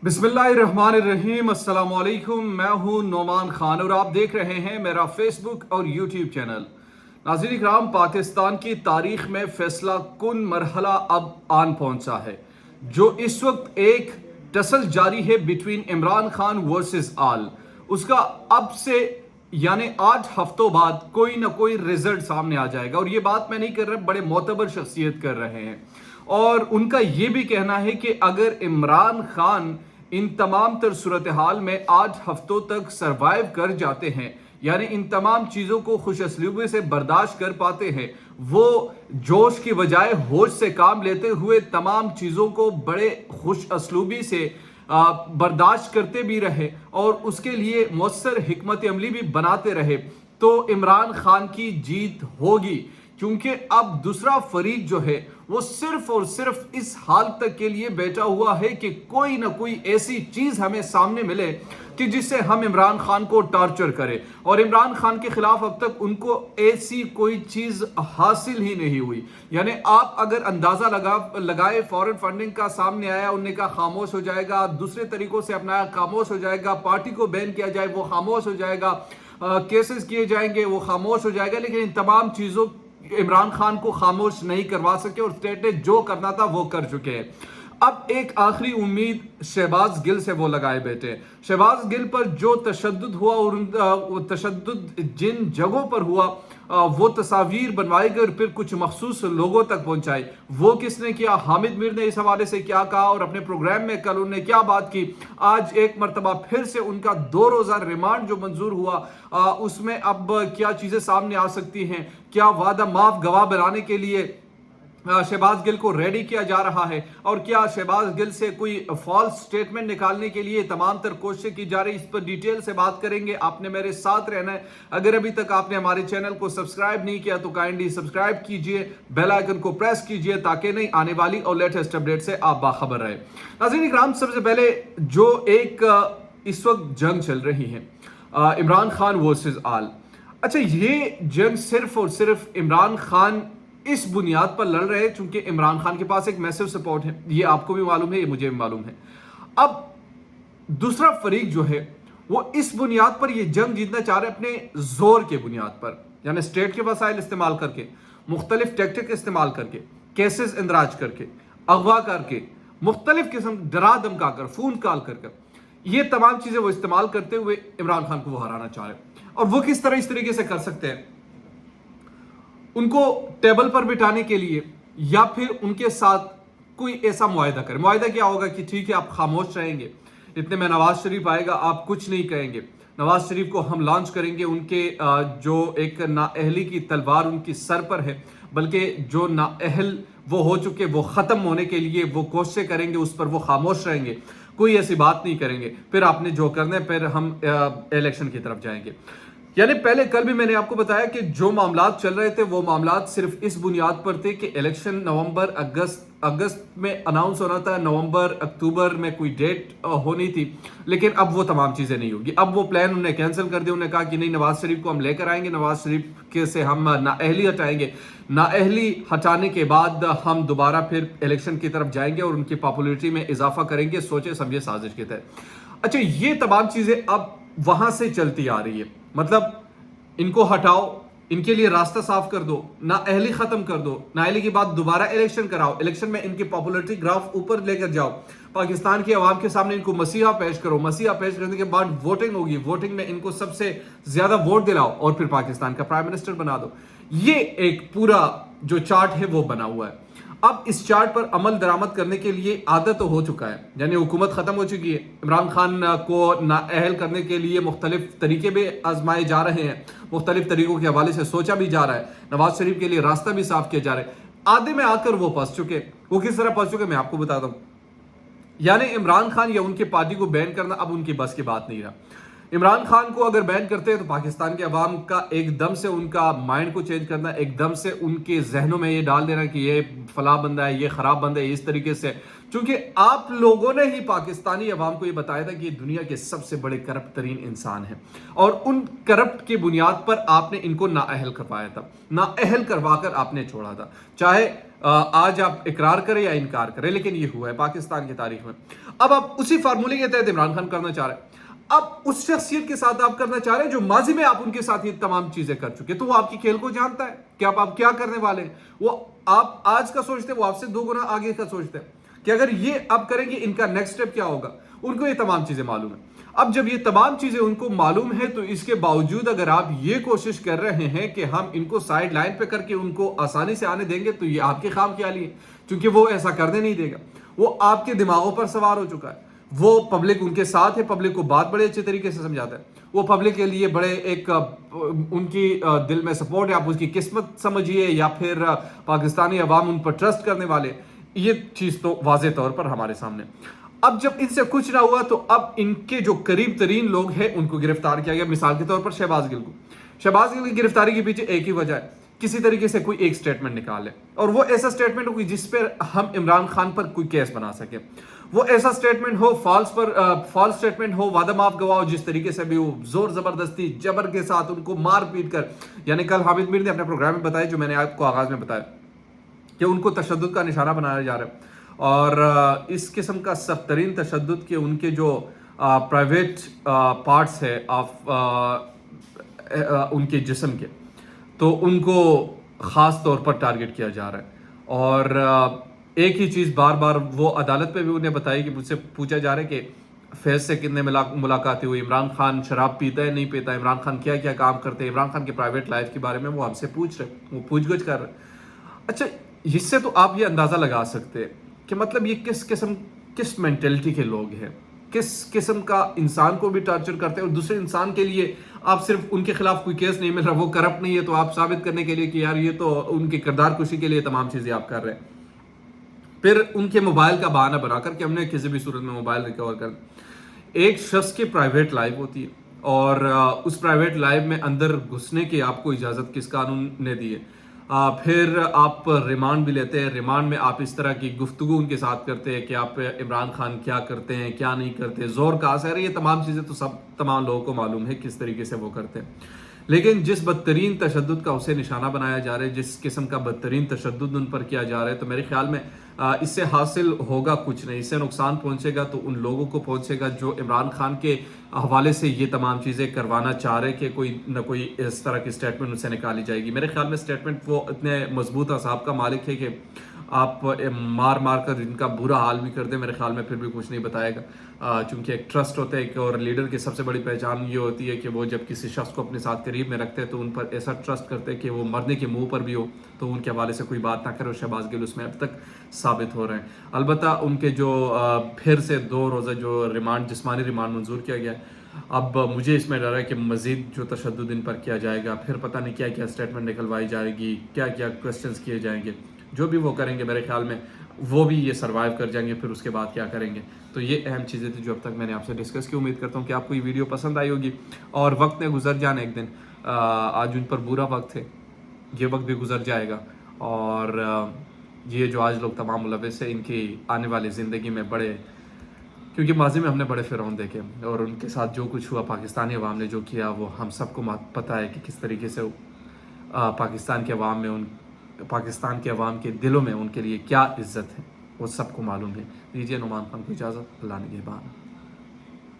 बिस्मिल्लाहिर्रहमानिर्रहीम। अस्सलाम वालेकुम। मैं हूं नोमान खान और आप देख रहे हैं मेरा फेसबुक और यूट्यूब चैनल। नाज़रीन इकराम, पाकिस्तान की तारीख में फैसला कुन मरहला अब आन पहुंचा है, जो इस वक्त एक टसल जारी है बिटवीन इमरान खान वर्सेस आल। उसका अब से यानी 8 हफ्तों बाद कोई ना कोई रिजल्ट सामने आ जाएगा। और ये बात मैं नहीं कर रहा, बड़े मोतबर शख्सियत कर रहे हैं। और उनका ये भी कहना है कि अगर इमरान खान इन तमाम तर सूरत हाल में 8 हफ्तों तक सरवाइव कर जाते हैं, यानी इन तमाम चीज़ों को खुश असलूबी से बर्दाश्त कर पाते हैं, वो जोश की बजाय होश से काम लेते हुए तमाम चीज़ों को बड़े खुश असलूबी से बर्दाश्त करते भी रहे और उसके लिए मौसर हिकमत अमली भी बनाते रहे, तो इमरान खान की जीत होगी। क्योंकि अब दूसरा फरीक जो है वो सिर्फ और सिर्फ इस हाल तक के लिए बैठा हुआ है कि कोई ना कोई ऐसी चीज हमें सामने मिले कि जिससे हम इमरान खान को टॉर्चर करें। और इमरान खान के खिलाफ अब तक उनको ऐसी कोई चीज हासिल ही नहीं हुई। यानी आप अगर अंदाजा लगाए, फॉरेन फंडिंग का सामने आया, उनने कहा खामोश हो जाएगा, दूसरे तरीकों से अपनाया खामोश हो जाएगा, पार्टी को बैन किया जाए वो खामोश हो जाएगा, केसेस किए जाएंगे वो खामोश हो जाएगा। लेकिन इन तमाम चीजों इमरान खान को खामोश नहीं करवा सके और स्टेट ने जो करना था वो कर चुके हैं। अब एक आखिरी उम्मीद शहबाज गिल से वो लगाए बैठे। शहबाज गिल पर जो तशद्दुद हुआ और तशद्दुद जिन जगहों पर हुआ वो तस्वीर बनवाई गई और फिर कुछ मखसूस लोगों तक पहुंचाई। वो किसने किया? हामिद मीर ने इस हवाले से क्या कहा और अपने प्रोग्राम में कल उन्होंने क्या बात की। आज एक मरतबा फिर से उनका 2 रोज़ा रिमांड जो मंजूर हुआ, उसमें अब क्या चीज़ें सामने आ सकती हैं, क्या वादा माफ गवाह बनाने के लिए शहबाज गिल को रेडी किया जा रहा है, और क्या शहबाज गिल से कोई फॉल्स स्टेटमेंट निकालने के लिए तमाम तर कोशिशें की जा रही, इस पर डिटेल से बात करेंगे। आपने मेरे साथ रहना है। अगर अभी तक आपने हमारे चैनल को सब्सक्राइब नहीं किया तो काइंडली सब्सक्राइब कीजिए, बेल आइकन को प्रेस कीजिए ताकि नहीं आने वाली और लेटेस्ट अपडेट से आप बाखबर रहे। नाज़रीन इकराम, सबसे पहले जो एक इस वक्त जंग चल रही है इमरान खान वर्सेस आल। अच्छा, ये जंग सिर्फ और सिर्फ इमरान खान इस बुनियाद पर लड़ रहे हैं क्योंकि इमरान खान के पास एक मैसिव सपोर्ट है। ये आपको भी मालूम है, ये मुझे भी मालूम है। अब दूसरा फरीक जो है वो इस बुनियाद पर ये जंग जीतना चाह रहे हैं अपने जोर के बुनियाद पर, यानी स्टेट के वसाइल इस्तेमाल करके, मुख्तलिफ टैक्टिक इस्तेमाल करके, केसेस इंदराज करके, अगवा करके, मुख्तलिफ किस्म डरा धमका कर, खून काल कर, ये तमाम चीजें वो इस्तेमाल करते हुए इमरान खान को वो हराना चाह रहे हैं। और वो किस तरह इस तरीके से कर सकते हैं? उनको टेबल पर बिठाने के लिए या फिर उनके साथ कोई ऐसा मुआहिदा करें। मुआहिदा क्या होगा कि ठीक है आप खामोश रहेंगे, इतने में नवाज शरीफ आएगा, आप कुछ नहीं कहेंगे, नवाज शरीफ को हम लॉन्च करेंगे, उनके जो एक नाअहली की तलवार उनकी सर पर है, बल्कि जो नाअहल वो हो चुके वो ख़त्म होने के लिए वो कोशिशें करेंगे, उस पर वो खामोश रहेंगे, कोई ऐसी बात नहीं करेंगे। फिर आपने जो करना है, फिर हम इलेक्शन की तरफ जाएंगे। यानी पहले कल भी मैंने आपको बताया कि जो मामलात चल रहे थे वो मामलात सिर्फ इस बुनियाद पर थे कि इलेक्शन नवंबर अगस्त में अनाउंस होना था, नवंबर अक्टूबर में कोई डेट होनी थी, लेकिन अब वो तमाम चीज़ें नहीं होगी। अब वो प्लान उन्होंने कैंसिल कर दिया। उन्होंने कहा कि नहीं, नवाज शरीफ को हम लेकर आएंगे, नवाज शरीफ के से हम नाअहली हटाएंगे, नाअहली हटाने के बाद हम दोबारा फिर इलेक्शन की तरफ जाएंगे और उनकी पॉपुलरिटी में इजाफा करेंगे, सोचे समझे साजिश के तहत। अच्छा, ये तमाम चीज़ें अब वहां से चलती आ रही है। मतलब इनको हटाओ, इनके लिए रास्ता साफ कर दो, नाअहली खत्म कर दो, नाअहली के बाद दोबारा इलेक्शन कराओ, इलेक्शन में इनकी पॉपुलरिटी ग्राफ ऊपर लेकर जाओ, पाकिस्तान की आवाम के सामने इनको मसीहा पेश करो, मसीहा पेश करने के बाद वोटिंग होगी, वोटिंग में इनको सबसे ज्यादा वोट दिलाओ और फिर पाकिस्तान का प्राइम मिनिस्टर बना दो। ये एक पूरा जो चार्ट है वो बना हुआ है। अब इस चार्ट पर अमल दरामद करने के लिए आदत तो हो चुका है, यानी हुकूमत खत्म हो चुकी है। इमरान खान को नाअहल करने के लिए मुख्तलिफ तरीके भी आजमाए जा रहे हैं, मुख्तलिफ तरीकों के हवाले से सोचा भी जा रहा है, नवाज शरीफ के लिए रास्ता भी साफ किया जा रहा है। आधे में आकर वो फंस चुके। वो किस तरह फंस चुके मैं आपको बताता हूँ। यानी इमरान खान या उनकी पार्टी को बैन करना अब उनकी बस की बात नहीं रहा। इमरान खान को अगर बैन करते हैं तो पाकिस्तान के अवाम का एकदम से उनका माइंड को चेंज करना, एकदम से उनके जहनों में ये डाल देना कि ये फला बंदा है, ये खराब बंदा है, इस तरीके से। क्योंकि आप लोगों ने ही पाकिस्तानी अवाम को ये बताया था कि ये दुनिया के सबसे बड़े करप्ट तरीन इंसान हैं, और उन करप्ट की बुनियाद पर आपने इनको नाअहल करवाया था, नाअहल करवा कर आपने छोड़ा था। चाहे आज आप इकरार करें या इनकार करें, लेकिन ये हुआ है पाकिस्तान की तारीख में। अब आप उसी फार्मूले के तहत इमरान खान करना चाह रहे हैं, अब उस शख्सियत के साथ आप करना चाह रहे हैं जो माजी में आप उनके साथ ये तमाम चीजें कर चुके, तो वो आपकी खेल को जानता है कि आप क्या करने वाले हैं। वो आप आज का सोचते हैं, वो आपसे 2 गुना आगे का सोचते हैं कि अगर ये अब करेंगे इनका नेक्स्ट स्टेप क्या होगा। उनको ये तमाम चीजें मालूम है। अब जब ये तमाम चीजें उनको मालूम है, तो इसके बावजूद अगर आप ये कोशिश कर रहे हैं कि हम इनको साइड लाइन पे करके उनको आसानी से आने देंगे, तो ये आपके खामख्याली है, क्योंकि वो ऐसा करने नहीं देगा। वो आपके दिमागों पर सवार हो चुका है। वो पब्लिक उनके साथ है, पब्लिक को बात बड़े अच्छे तरीके से समझाता है। वो पब्लिक के लिए बड़े एक उनकी दिल में सपोर्ट है, आप उसकी किस्मत समझिए या फिर पाकिस्तानी अवाम उन पर ट्रस्ट करने वाले, ये चीज तो वाज़ेह तौर पर हमारे सामने। अब जब इनसे कुछ ना हुआ, तो अब इनके जो करीब तरीन लोग हैं उनको गिरफ्तार किया गया। मिसाल के तौर पर शहबाज गिल को, शहबाज गिल की गिरफ्तारी के पीछे एक ही वजह है, किसी तरीके से कोई एक स्टेटमेंट निकाले, और वो ऐसा स्टेटमेंट हो जिस पर हम इमरान खान पर कोई केस बना सके। वो ऐसा स्टेटमेंट हो, फॉल्स स्टेटमेंट हो, वादा माफ गवाह हो, जिस तरीके से भी वो जोर जबरदस्ती जबर के साथ उनको मार पीट कर, यानी कल हामिद मीर ने अपने प्रोग्राम में बताया, जो मैंने आपको आगाज में बताया, कि उनको तशद्दुद का निशाना बनाया जा रहा है। और इस किस्म का सख्त तरीन तशद्दुद के उनके जो प्राइवेट पार्ट्स है उनके जिस्म के, तो उनको ख़ास तौर पर टारगेट किया जा रहा है। और एक ही चीज़ बार बार वो अदालत पे भी उन्हें बताई कि मुझसे पूछा जा रहा है कि फैज़ से कितने मुलाकातें हुई, इमरान खान शराब पीता है नहीं पीता, इमरान खान क्या क्या काम करते हैं, इमरान खान के प्राइवेट लाइफ के बारे में वो हमसे पूछ रहे, वो पूछगछ कर रहे। अच्छा, इससे तो आप ये अंदाज़ा लगा सकते हैं कि मतलब ये किस मेंटेलिटी के लोग हैं, किस किस्म का इंसान को भी टॉर्चर करते हैं, और दूसरे इंसान के लिए आप सिर्फ उनके खिलाफ कोई केस नहीं मिल रहा, वो करप्ट नहीं है, तो आप साबित करने के लिए कि यार ये तो उनकी किरदार कुशी के लिए तमाम चीज़ें आप कर रहे हैं। फिर उनके मोबाइल का बहाना बनाकर कि हमने किसी भी सूरत में मोबाइल रिकवर कर। एक शख्स की प्राइवेट लाइफ होती है, और उस प्राइवेट लाइफ में अंदर घुसने की आपको इजाज़त किस कानून ने दी है? फिर आप रिमांड भी लेते हैं, रिमांड में आप इस तरह की गुफ्तगू उनके साथ करते हैं कि आप इमरान खान क्या करते हैं क्या नहीं करते, जोर का असर है, ये तमाम चीज़ें तो तमाम लोगों को मालूम है किस तरीके से वो करते हैं। लेकिन जिस बदतरीन तशद्दुद का उसे निशाना बनाया जा रहा है, जिस किस्म का बदतरीन तशद्दुद उन पर किया जा रहा है, तो मेरे ख्याल में इससे हासिल होगा कुछ नहीं, इससे नुकसान पहुंचेगा तो उन लोगों को पहुंचेगा जो इमरान खान के हवाले से ये तमाम चीज़ें करवाना चाह रहे कि कोई न कोई इस तरह की स्टेटमेंट उनसे निकाली जाएगी। मेरे ख्याल में स्टेटमेंट वो इतने मजबूत असाब का मालिक है कि आप मार मार कर इनका बुरा हाल भी कर दे, मेरे ख्याल में फिर भी कुछ नहीं बताएगा, क्योंकि एक ट्रस्ट होता है कि, और लीडर की सबसे बड़ी पहचान ये होती है कि वो जब किसी शख्स को अपने साथ करीब में रखते हैं तो उन पर ऐसा ट्रस्ट करते हैं कि वो मरने के मुंह पर भी हो तो उनके हवाले से कोई बात ना करे, और शहबाज गिल उसमें अब तक साबित हो रहे हैं। अलबत्ता उनके जो फिर से 2 रोज़ा जो रिमांड, जिस्मानी रिमांड मंजूर किया गया है, अब मुझे इसमें डर है कि मज़ीद जो तशद्दुद इन पर किया जाएगा, फिर पता नहीं क्या क्या स्टेटमेंट निकलवाई जाएगी, क्या क्या क्वेश्चंस किए जाएंगे, जो भी वो करेंगे मेरे ख्याल में वो भी ये सर्वाइव कर जाएंगे, फिर उसके बाद क्या करेंगे। तो ये अहम चीज़ें थी जो अब तक मैंने आपसे डिस्कस की। उम्मीद करता हूँ कि आपको ये वीडियो पसंद आई होगी, और वक्त ने गुजर जाना एक दिन, आज उन पर बुरा वक्त है, ये वक्त भी गुजर जाएगा, और ये जो आज लोग तमाम मुलविस है इनकी आने वाली ज़िंदगी में बड़े, क्योंकि माजी में हमने बड़े फ़िरौन देखे, और उनके साथ जो कुछ हुआ, पाकिस्तानी अवाम ने जो किया, वो हम सबको पता है कि किस तरीके से पाकिस्तान के अवाम में पाकिस्तान के अवाम के दिलों में उनके लिए क्या इज़्ज़त है, वो सबको मालूम है। दीजिए नुमान खान को इजाज़त, अल्लाह निगहबान।